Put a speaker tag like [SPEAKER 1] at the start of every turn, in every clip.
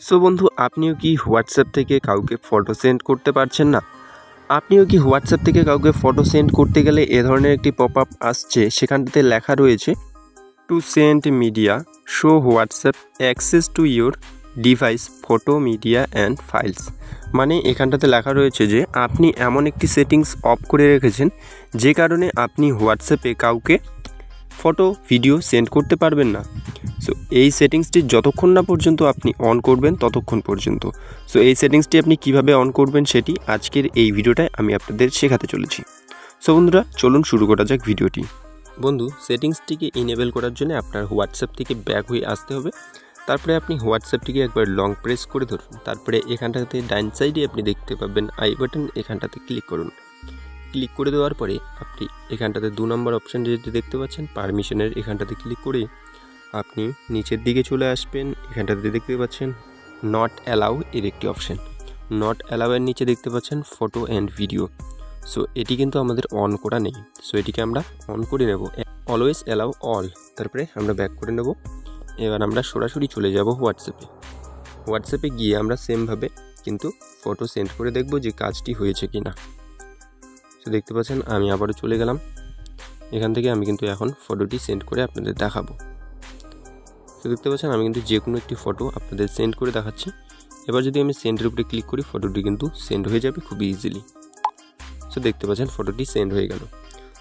[SPEAKER 1] So বন্ধু, আপনিও কি হোয়াটসঅ্যাপ থেকে কাউকে ফটো সেন্ড করতে পারছেন না? আপনিও কি হোয়াটসঅ্যাপ থেকে কাউকে ফটো সেন্ড করতে গেলে এ ধরনের একটি পপ আপ আসছে, সেখানটাতে লেখা রয়েছে to send media show WhatsApp access to your device photo media and files. মানে এখানটাতে লেখা রয়েছে যে আপনি এমন একটি সেটিংস অফ করে রেখেছেন যে কারণে আপনি হোয়াটসঅ্যাপে কাউকে ফটো ভিডিও সেন্ড করতে পারবেন না। সো এই সেটিংসটি যতক্ষণ না পর্যন্ত আপনি অন করবেন ততক্ষণ পর্যন্ত। সো এই সেটিংসটি আপনি কিভাবে অন করবেন সেটি আজকের এই ভিডিওটায় আমি আপনাদের শেখাতে চলেছি। সো বন্ধুরা, চলুন শুরু করা যাক ভিডিওটি। বন্ধু, সেটিংসটিকে ইনেবল করার জন্য আপনার হোয়াটসঅ্যাপ থেকে ব্যাক হয়ে আসতে হবে। তারপরে আপনি হোয়াটসঅ্যাপটিকে একবার লং প্রেস করে ধরুন। তারপরে এখানটাতে ডান সাইডে আপনি দেখতে পাবেন আই বাটন, এখানটাতে ক্লিক করুন। ক্লিক করে দেওয়ার পরে আপনি এখানটাতে 2 নম্বর অপশান যেটি দেখতে পাচ্ছেন পারমিশনের, এখানটাতে ক্লিক করে আপনি নিচের দিকে চলে আসবেন। এখানটাতে দেখতে পাচ্ছেন নট অ্যালাউ এর একটি অপশান। নট অ্যালাউয়ের নিচে দেখতে পাচ্ছেন ফটো অ্যান্ড ভিডিও। সো এটি কিন্তু আমাদের অন করা নেই। সো এটিকে আমরা অন করে নেব। Always allow all. তারপরে আমরা ব্যাক করে নেব। এবার আমরা সরাসরি চলে যাব হোয়াটসঅ্যাপে। হোয়াটসঅ্যাপে গিয়ে আমরা সেমভাবে কিন্তু ফটো সেন্ড করে দেখব যে কাজটি হয়েছে কি না। সো দেখতে পাচ্ছেন আমি আবারও চলে গেলাম। এখান থেকে আমি কিন্তু এখন ফটোটি সেন্ড করে আপনাদের দেখাবো। তো দেখতে পাচ্ছেন আমি কিন্তু যে কোনো একটি ফটো আপনাদের সেন্ড করে দেখাচ্ছি। এবার যদি আমি সেন্ডের উপরে ক্লিক করি, ফটোটি কিন্তু সেন্ড হয়ে যাবে খুবই ইজিলি। সো দেখতে পাচ্ছেন ফটোটি সেন্ড হয়ে গেল।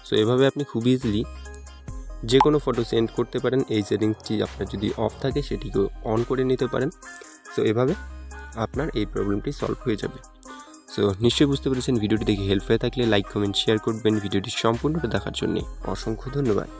[SPEAKER 1] সো এভাবে আপনি খুব ইজিলি যে কোনো ফটো সেন্ড করতে পারেন। এই সেটিংসটি আপনার যদি অফ থাকে সেটিকেও অন করে নিতে পারেন। সো এভাবে আপনার এই প্রবলেমটি সলভ হয়ে যাবে। সো নিশ্চয়ই বুঝতে পেরেছেন। ভিডিওটি দেখে হেল্প হয়ে থাকলে লাইক, কমেন্ট, শেয়ার করবেন। ভিডিওটি সম্পূর্ণটা দেখার জন্য অসংখ্য ধন্যবাদ।